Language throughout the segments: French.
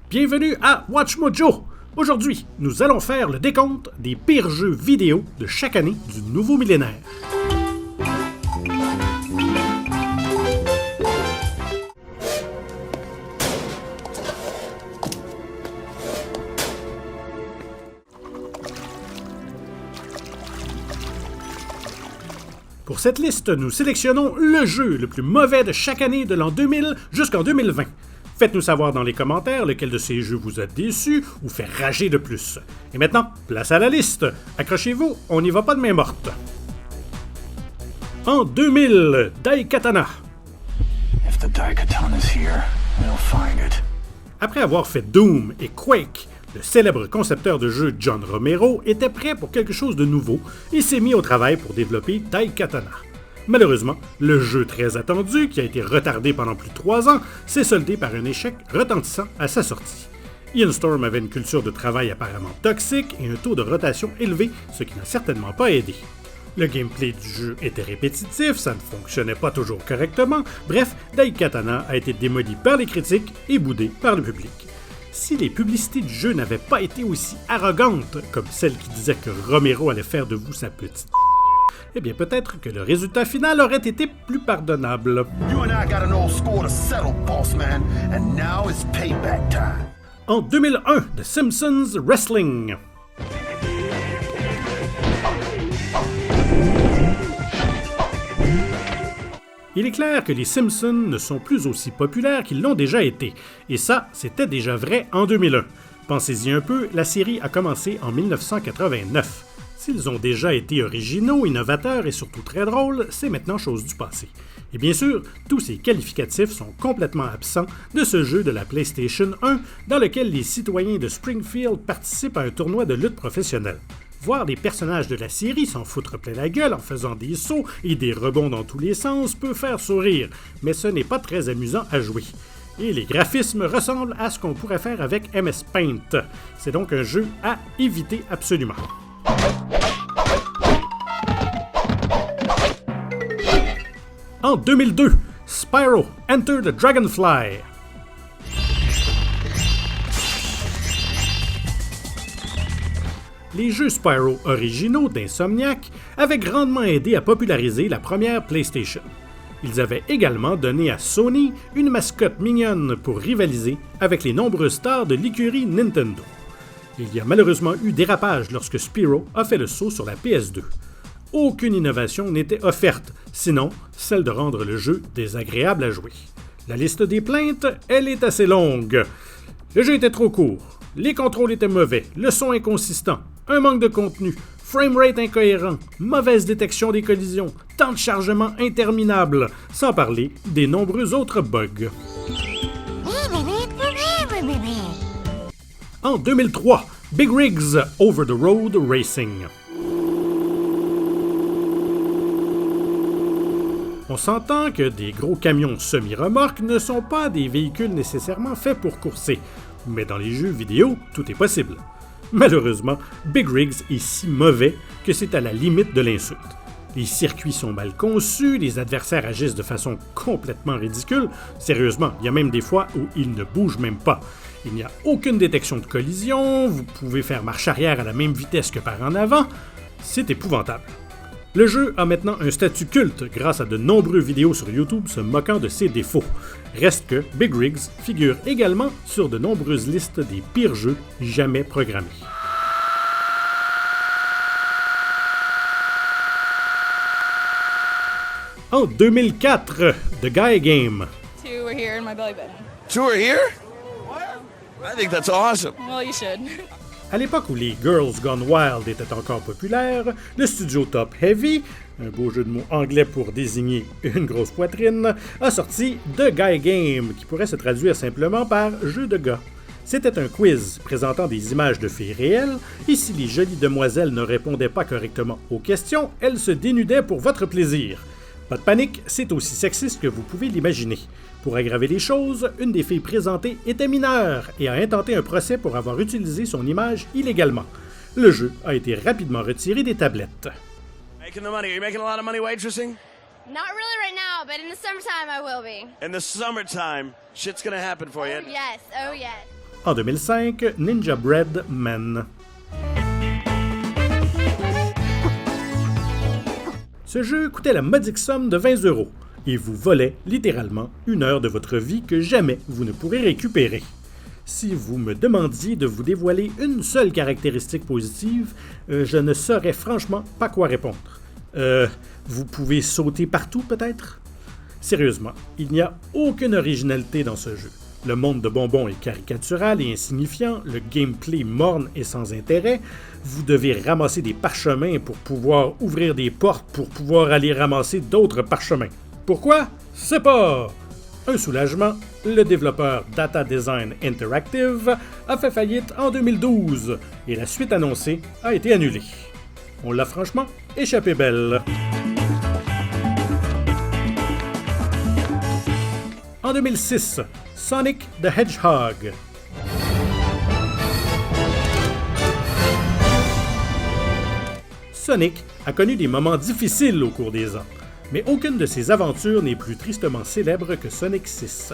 Bienvenue à Watch Mojo! Aujourd'hui, nous allons faire le décompte des pires jeux vidéo de chaque année du nouveau millénaire. Pour cette liste, nous sélectionnons le jeu le plus mauvais de chaque année de l'an 2000 jusqu'en 2020. Faites-nous savoir dans les commentaires lequel de ces jeux vous a déçu ou fait rager de plus. Et maintenant, place à la liste. Accrochez-vous, on n'y va pas de main morte. En 2000, Daikatana. Après avoir fait Doom et Quake, le célèbre concepteur de jeu John Romero était prêt pour quelque chose de nouveau et s'est mis au travail pour développer Daikatana. Malheureusement, le jeu très attendu, qui a été retardé pendant plus de 3 ans, s'est soldé par un échec retentissant à sa sortie. Ian Storm avait une culture de travail apparemment toxique et un taux de rotation élevé, ce qui n'a certainement pas aidé. Le gameplay du jeu était répétitif, ça ne fonctionnait pas toujours correctement, bref, Daikatana a été démoli par les critiques et boudé par le public. Si les publicités du jeu n'avaient pas été aussi arrogantes, comme celle qui disait que Romero allait faire de vous sa petite eh bien peut-être que le résultat final aurait été plus pardonnable. En 2001, The Simpsons Wrestling. Il est clair que les Simpsons ne sont plus aussi populaires qu'ils l'ont déjà été, et ça, c'était déjà vrai en 2001. Pensez-y un peu, la série a commencé en 1989. S'ils ont déjà été originaux, innovateurs et surtout très drôles, c'est maintenant chose du passé. Et bien sûr, tous ces qualificatifs sont complètement absents de ce jeu de la PlayStation 1 dans lequel les citoyens de Springfield participent à un tournoi de lutte professionnelle. Voir les personnages de la série s'en foutre plein la gueule en faisant des sauts et des rebonds dans tous les sens peut faire sourire, mais ce n'est pas très amusant à jouer. Et les graphismes ressemblent à ce qu'on pourrait faire avec MS Paint. C'est donc un jeu à éviter absolument. En 2002, Spyro Enter the Dragonfly. Les jeux Spyro originaux d'Insomniac avaient grandement aidé à populariser la première PlayStation. Ils avaient également donné à Sony une mascotte mignonne pour rivaliser avec les nombreuses stars de l'écurie Nintendo. Il y a malheureusement eu dérapage lorsque Spyro a fait le saut sur la PS2. Aucune innovation n'était offerte, sinon celle de rendre le jeu désagréable à jouer. La liste des plaintes, elle est assez longue. Le jeu était trop court, les contrôles étaient mauvais, le son inconsistant, un manque de contenu, framerate incohérent, mauvaise détection des collisions, temps de chargement interminable, sans parler des nombreux autres bugs. En 2003, Big Rigs Over the Road Racing. On s'entend que des gros camions semi-remorques ne sont pas des véhicules nécessairement faits pour courser, mais dans les jeux vidéo, tout est possible. Malheureusement, Big Rigs est si mauvais que c'est à la limite de l'insulte. Les circuits sont mal conçus, les adversaires agissent de façon complètement ridicule. Sérieusement, il y a même des fois où ils ne bougent même pas. Il n'y a aucune détection de collision, vous pouvez faire marche arrière à la même vitesse que par en avant. C'est épouvantable. Le jeu a maintenant un statut culte grâce à de nombreuses vidéos sur YouTube se moquant de ses défauts. Reste que Big Rigs figure également sur de nombreuses listes des pires jeux jamais programmés. En 2004, The Guy Game. Two were here in my belly button. Two are here? I think that's awesome. Well, you should. À l'époque où les Girls Gone Wild étaient encore populaires, le studio Top Heavy, un beau jeu de mots anglais pour désigner une grosse poitrine, a sorti The Guy Game, qui pourrait se traduire simplement par « jeu de gars ». C'était un quiz présentant des images de filles réelles, et si les jolies demoiselles ne répondaient pas correctement aux questions, elles se dénudaient pour votre plaisir. Pas de panique, c'est aussi sexiste que vous pouvez l'imaginer. Pour aggraver les choses, une des filles présentées était mineure et a intenté un procès pour avoir utilisé son image illégalement. Le jeu a été rapidement retiré des tablettes. Making the money. Are you making a lot of money waitressing? Not really right now, but in the summertime I will be. In the summertime, shit's gonna happen for you. Yes, oh yes. En 2005, Ninja Bread Man. Ce jeu coûtait la modique somme de 20 € et vous volait littéralement une heure de votre vie que jamais vous ne pourrez récupérer. Si vous me demandiez de vous dévoiler une seule caractéristique positive, je ne saurais franchement pas quoi répondre. Vous pouvez sauter partout peut-être? Sérieusement, il n'y a aucune originalité dans ce jeu. Le monde de bonbons est caricatural et insignifiant, le gameplay morne et sans intérêt, vous devez ramasser des parchemins pour pouvoir ouvrir des portes pour pouvoir aller ramasser d'autres parchemins. Pourquoi? C'est pas un soulagement. Le développeur Data Design Interactive a fait faillite en 2012 et la suite annoncée a été annulée. On l'a franchement échappé belle. En 2006, Sonic the Hedgehog. Sonic a connu des moments difficiles au cours des ans, mais aucune de ses aventures n'est plus tristement célèbre que Sonic 6.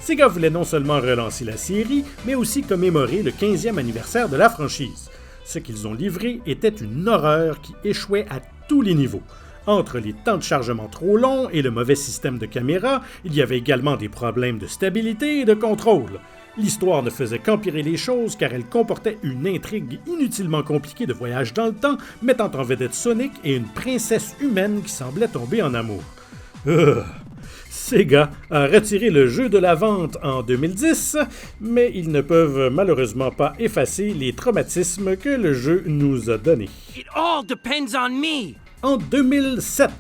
Sega voulait non seulement relancer la série, mais aussi commémorer le 15e anniversaire de la franchise. Ce qu'ils ont livré était une horreur qui échouait à tous les niveaux. Entre les temps de chargement trop longs et le mauvais système de caméra, il y avait également des problèmes de stabilité et de contrôle. L'histoire ne faisait qu'empirer les choses car elle comportait une intrigue inutilement compliquée de voyage dans le temps, mettant en vedette Sonic et une princesse humaine qui semblait tomber en amour. Sega a retiré le jeu de la vente en 2010, mais ils ne peuvent malheureusement pas effacer les traumatismes que le jeu nous a donnés. It all depends on me. En 2007,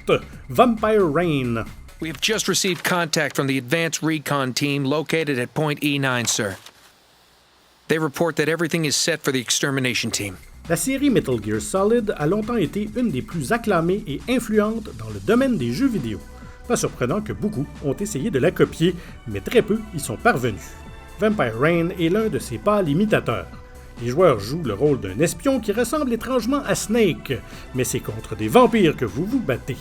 Vampire Rain. We have just received contact from the Advanced Recon team located at Point E9, sir. They report that everything is set for the extermination team. La série Metal Gear Solid a longtemps été une des plus acclamées et influentes dans le domaine des jeux vidéo. Pas surprenant que beaucoup ont essayé de la copier, mais très peu y sont parvenus. Vampire Rain est l'un de ses pâles imitateurs. Les joueurs jouent le rôle d'un espion qui ressemble étrangement à Snake, mais c'est contre des vampires que vous vous battez.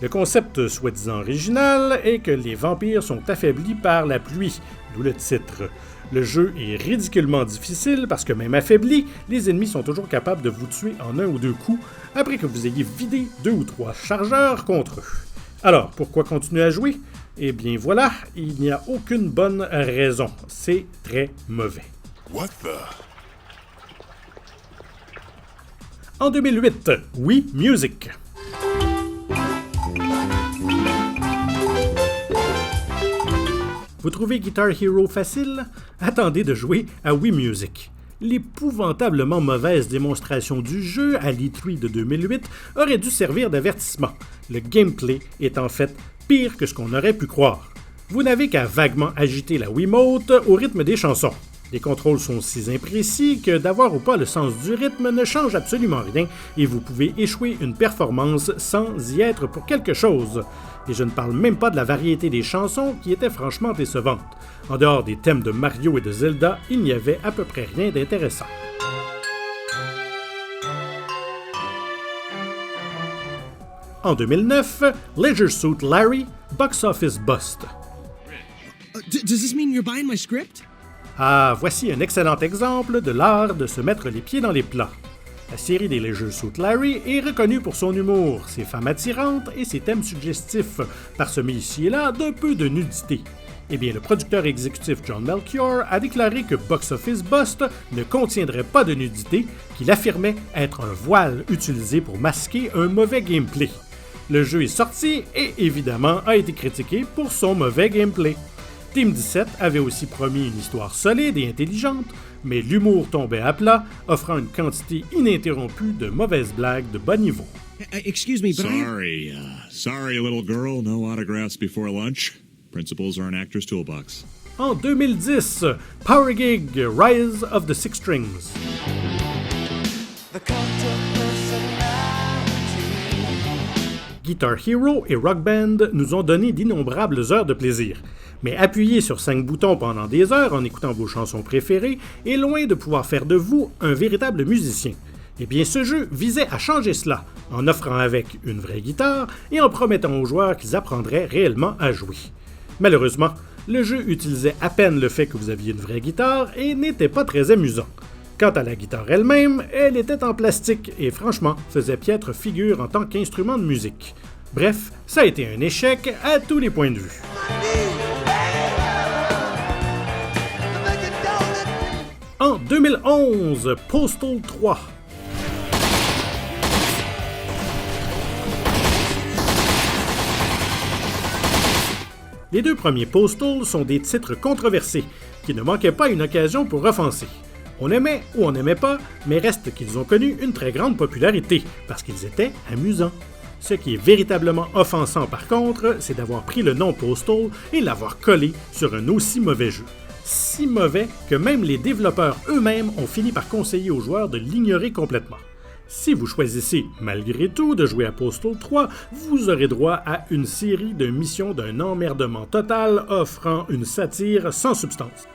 Le concept soi-disant original est que les vampires sont affaiblis par la pluie, d'où le titre. Le jeu est ridiculement difficile parce que même affaiblis, les ennemis sont toujours capables de vous tuer en un ou deux coups après que vous ayez vidé 2 ou 3 chargeurs contre eux. Alors, pourquoi continuer à jouer? Eh bien voilà, il n'y a aucune bonne raison. C'est très mauvais. What the? En 2008, Wii Music. Vous trouvez Guitar Hero facile? Attendez de jouer à Wii Music. L'épouvantablement mauvaise démonstration du jeu à l'E3 de 2008 aurait dû servir d'avertissement. Le gameplay est en fait pire que ce qu'on aurait pu croire. Vous n'avez qu'à vaguement agiter la Wiimote au rythme des chansons. Les contrôles sont si imprécis que d'avoir ou pas le sens du rythme ne change absolument rien et vous pouvez échouer une performance sans y être pour quelque chose. Et je ne parle même pas de la variété des chansons qui était franchement décevante. En dehors des thèmes de Mario et de Zelda, il n'y avait à peu près rien d'intéressant. En 2009, Leisure Suit Larry, Box Office Bust. Does this mean you're buying my script? Ah, voici un excellent exemple de l'art de se mettre les pieds dans les plats. La série des Leisure Suit Larry est reconnue pour son humour, ses femmes attirantes et ses thèmes suggestifs, parsemés ici et là d'un peu de nudité. Eh bien, le producteur exécutif John Melchior a déclaré que Box Office Bust ne contiendrait pas de nudité, qu'il affirmait être un voile utilisé pour masquer un mauvais gameplay. Le jeu est sorti et, évidemment, a été critiqué pour son mauvais gameplay. Team 17 avait aussi promis une histoire solide et intelligente, mais l'humour tombait à plat, offrant une quantité ininterrompue de mauvaises blagues de bas niveau. Excuse me, but Sorry, little girl, no autographs before lunch. Principles are an actor's toolbox. En 2010, Power Gig Rise of the Six Strings. Guitar Hero et Rock Band nous ont donné d'innombrables heures de plaisir. Mais appuyer sur 5 boutons pendant des heures en écoutant vos chansons préférées est loin de pouvoir faire de vous un véritable musicien. Eh bien, ce jeu visait à changer cela, en offrant avec une vraie guitare et en promettant aux joueurs qu'ils apprendraient réellement à jouer. Malheureusement, le jeu utilisait à peine le fait que vous aviez une vraie guitare et n'était pas très amusant. Quant à la guitare elle-même, elle était en plastique et franchement faisait piètre figure en tant qu'instrument de musique. Bref, ça a été un échec à tous les points de vue. En 2011, Postal 3. Les deux premiers Postal sont des titres controversés, qui ne manquaient pas une occasion pour offenser. On aimait ou on n'aimait pas, mais reste qu'ils ont connu une très grande popularité, parce qu'ils étaient amusants. Ce qui est véritablement offensant par contre, c'est d'avoir pris le nom Postal et l'avoir collé sur un aussi mauvais jeu. Si mauvais que même les développeurs eux-mêmes ont fini par conseiller aux joueurs de l'ignorer complètement. Si vous choisissez malgré tout de jouer à Postal 3, vous aurez droit à une série de missions d'un emmerdement total offrant une satire sans substance.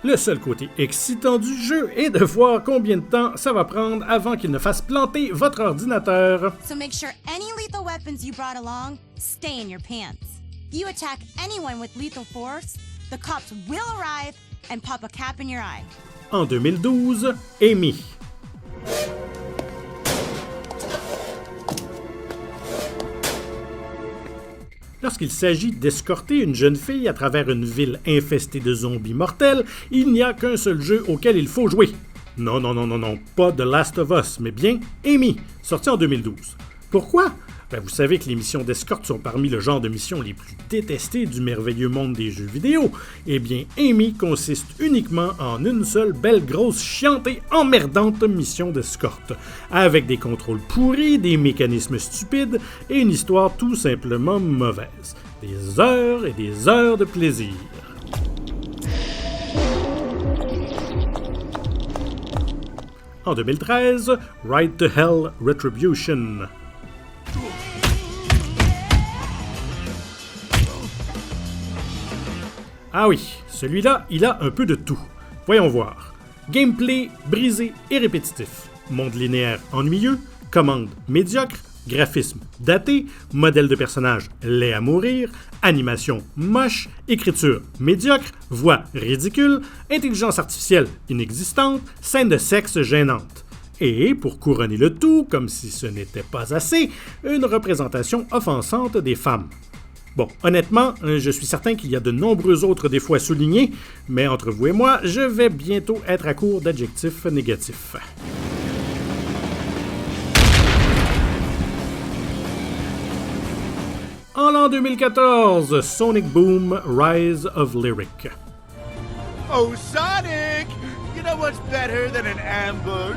Le seul côté excitant du jeu est de voir combien de temps ça va prendre avant qu'il ne fasse planter votre ordinateur. So make sure any lethal weapons you brought along stay in your pants. You attack anyone with lethal force, the cops will arrive and pop a cap in your eye. En 2012, Amy. Lorsqu'il s'agit d'escorter une jeune fille à travers une ville infestée de zombies mortels, il n'y a qu'un seul jeu auquel il faut jouer. Non, pas The Last of Us, mais bien Amy, sorti en 2012. Pourquoi? Vous savez que les missions d'escorte sont parmi le genre de missions les plus détestées du merveilleux monde des jeux vidéo. Eh bien, Amy consiste uniquement en une seule belle grosse chiante et emmerdante mission d'escorte, avec des contrôles pourris, des mécanismes stupides et une histoire tout simplement mauvaise. Des heures et des heures de plaisir. En 2013, Ride to Hell Retribution. Ah oui, celui-là, il a un peu de tout. Voyons voir. Gameplay brisé et répétitif. Monde linéaire ennuyeux, commandes médiocres, graphisme daté, modèle de personnage laid à mourir, animation moche, écriture médiocre, voix ridicule, intelligence artificielle inexistante, scène de sexe gênante. Et, pour couronner le tout, comme si ce n'était pas assez, une représentation offensante des femmes. Bon, honnêtement, je suis certain qu'il y a de nombreux autres défauts à souligner, mais entre vous et moi, je vais bientôt être à court d'adjectifs négatifs. En l'an 2014, Sonic Boom Rise of Lyric. Oh, Sonic! You know what's better than an ambush?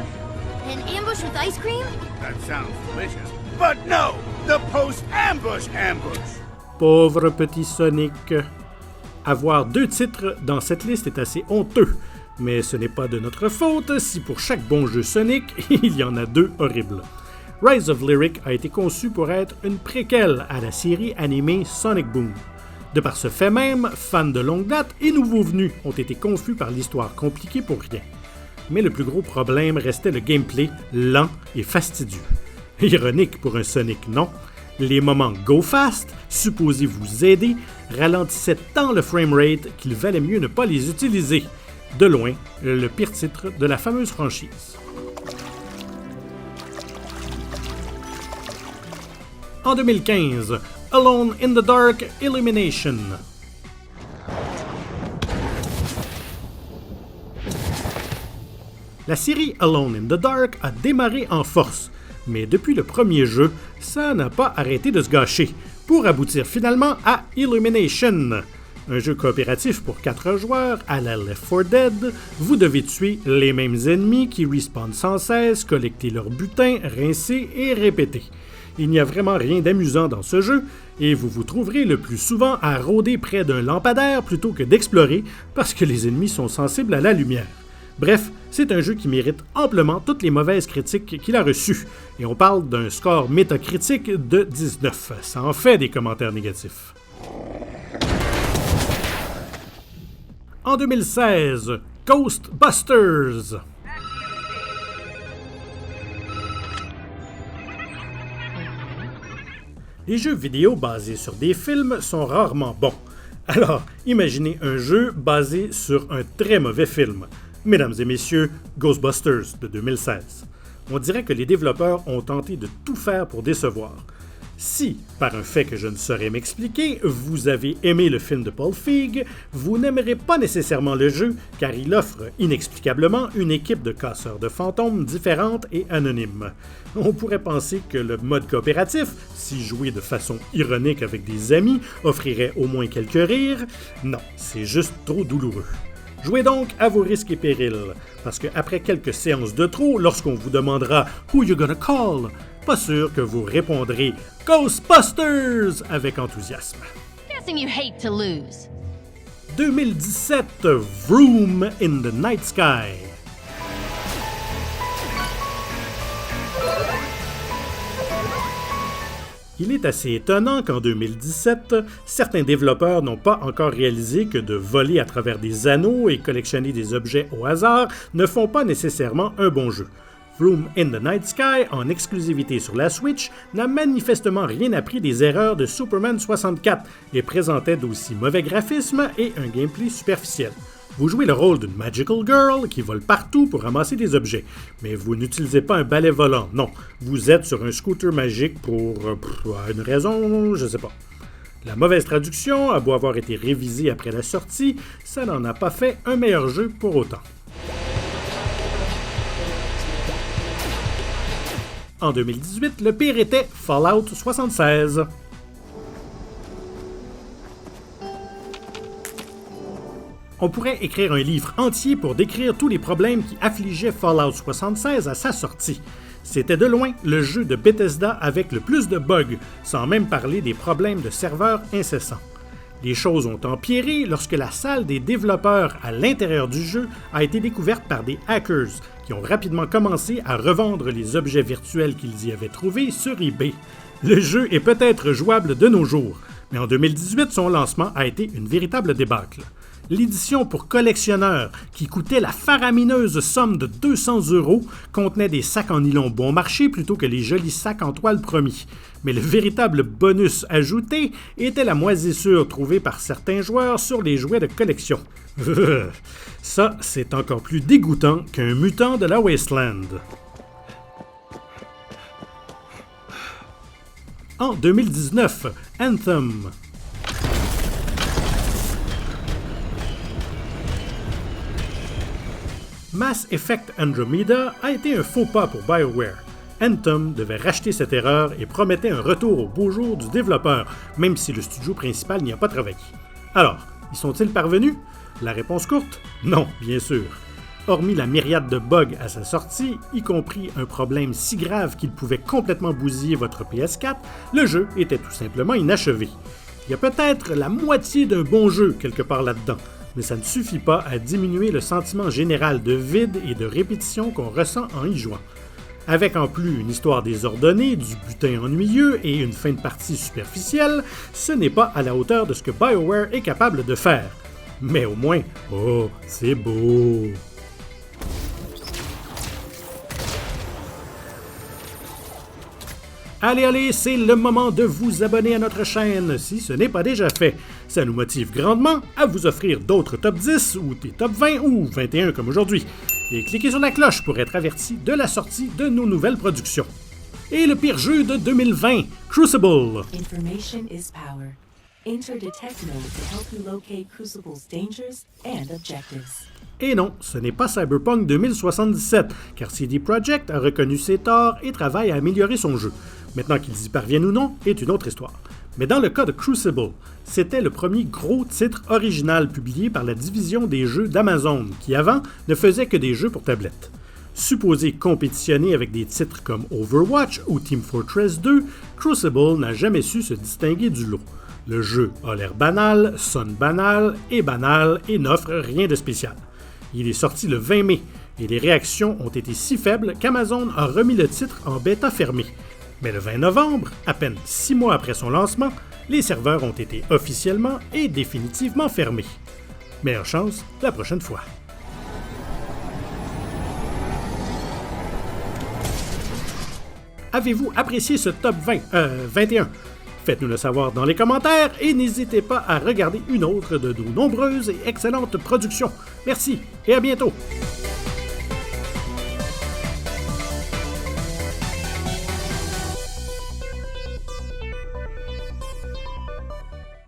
An ambush with ice cream? That sounds delicious. But no! The post-ambush ambush! Pauvre petit Sonic. Avoir 2 titres dans cette liste est assez honteux, mais ce n'est pas de notre faute si pour chaque bon jeu Sonic, il y en a 2 horribles. Rise of Lyric a été conçu pour être une préquelle à la série animée Sonic Boom. De par ce fait même, fans de longue date et nouveaux venus ont été confus par l'histoire compliquée pour rien. Mais le plus gros problème restait le gameplay lent et fastidieux. Ironique pour un Sonic, non? Les moments Go Fast, supposés vous aider, ralentissaient tant le framerate qu'il valait mieux ne pas les utiliser. De loin, le pire titre de la fameuse franchise. En 2015, Alone in the Dark Illumination. La série Alone in the Dark a démarré en force, mais depuis le premier jeu, ça n'a pas arrêté de se gâcher, pour aboutir finalement à Illumination. Un jeu coopératif pour 4 joueurs à la Left 4 Dead, vous devez tuer les mêmes ennemis qui respawnent sans cesse, collecter leur butin, rincer et répéter. Il n'y a vraiment rien d'amusant dans ce jeu, et vous vous trouverez le plus souvent à rôder près d'un lampadaire plutôt que d'explorer, parce que les ennemis sont sensibles à la lumière. Bref, c'est un jeu qui mérite amplement toutes les mauvaises critiques qu'il a reçues, et on parle d'un score métacritique de 19. Ça en fait des commentaires négatifs. En 2016, Ghostbusters. Les jeux vidéo basés sur des films sont rarement bons. Alors, imaginez un jeu basé sur un très mauvais film. Mesdames et messieurs, Ghostbusters de 2016. On dirait que les développeurs ont tenté de tout faire pour décevoir. Si, par un fait que je ne saurais m'expliquer, vous avez aimé le film de Paul Feig, vous n'aimerez pas nécessairement le jeu car il offre inexplicablement une équipe de casseurs de fantômes différente et anonyme. On pourrait penser que le mode coopératif, si joué de façon ironique avec des amis, offrirait au moins quelques rires. Non, c'est juste trop douloureux. Jouez donc à vos risques et périls, parce qu'après quelques séances de trop, lorsqu'on vous demandera « Who you gonna call?», pas sûr que vous répondrez « Ghostbusters » avec enthousiasme. Guessing you hate to lose. 2017, Vroom in the Night Sky. Il est assez étonnant qu'en 2017, certains développeurs n'ont pas encore réalisé que de voler à travers des anneaux et collectionner des objets au hasard ne font pas nécessairement un bon jeu. Vroom in the Night Sky, en exclusivité sur la Switch, n'a manifestement rien appris des erreurs de Superman 64 et présentait d'aussi mauvais graphismes et un gameplay superficiel. Vous jouez le rôle d'une Magical Girl qui vole partout pour ramasser des objets, mais vous n'utilisez pas un balai volant, non. Vous êtes sur un scooter magique pour une raison, je sais pas. La mauvaise traduction a beau avoir été révisée après la sortie, ça n'en a pas fait un meilleur jeu pour autant. En 2018, le pire était Fallout 76. On pourrait écrire un livre entier pour décrire tous les problèmes qui affligeaient Fallout 76 à sa sortie. C'était de loin le jeu de Bethesda avec le plus de bugs, sans même parler des problèmes de serveurs incessants. Les choses ont empiré lorsque la salle des développeurs à l'intérieur du jeu a été découverte par des hackers qui ont rapidement commencé à revendre les objets virtuels qu'ils y avaient trouvés sur eBay. Le jeu est peut-être jouable de nos jours, mais en 2018, son lancement a été une véritable débâcle. L'édition pour collectionneurs, qui coûtait la faramineuse somme de 200 € contenait des sacs en nylon bon marché plutôt que les jolis sacs en toile promis. Mais le véritable bonus ajouté était la moisissure trouvée par certains joueurs sur les jouets de collection. Ça, c'est encore plus dégoûtant qu'un mutant de la Wasteland. En 2019, Anthem. Mass Effect Andromeda a été un faux pas pour BioWare. Anthem devait racheter cette erreur et promettait un retour au beau jour du développeur, même si le studio principal n'y a pas travaillé. Alors, y sont-ils parvenus? La réponse courte? Non, bien sûr. Hormis la myriade de bugs à sa sortie, y compris un problème si grave qu'il pouvait complètement bousiller votre PS4, le jeu était tout simplement inachevé. Il y a peut-être la moitié d'un bon jeu quelque part là-dedans, mais ça ne suffit pas à diminuer le sentiment général de vide et de répétition qu'on ressent en y jouant. Avec en plus une histoire désordonnée, du butin ennuyeux et une fin de partie superficielle, ce n'est pas à la hauteur de ce que BioWare est capable de faire. Mais au moins, oh, c'est beau! Allez, c'est le moment de vous abonner à notre chaîne si ce n'est pas déjà fait. Ça nous motive grandement à vous offrir d'autres top 10 ou des top 20 ou 21 comme aujourd'hui. Et cliquez sur la cloche pour être averti de la sortie de nos nouvelles productions. Et le pire jeu de 2020, Crucible. Information is power. Enter Detect Mode to help you locate Crucible's dangers and objectives. Et non, ce n'est pas Cyberpunk 2077, car CD Projekt a reconnu ses torts et travaille à améliorer son jeu. Maintenant qu'ils y parviennent ou non, est une autre histoire. Mais dans le cas de Crucible, c'était le premier gros titre original publié par la division des jeux d'Amazon, qui avant ne faisait que des jeux pour tablette. Supposé compétitionner avec des titres comme Overwatch ou Team Fortress 2, Crucible n'a jamais su se distinguer du lot. Le jeu a l'air banal, sonne banal et n'offre rien de spécial. Il est sorti le 20 mai et les réactions ont été si faibles qu'Amazon a remis le titre en bêta fermée. Mais le 20 novembre, à peine 6 mois après son lancement, les serveurs ont été officiellement et définitivement fermés. Meilleure chance la prochaine fois. Avez-vous apprécié ce top 21? Faites-nous le savoir dans les commentaires et n'hésitez pas à regarder une autre de nos nombreuses et excellentes productions. Merci et à bientôt!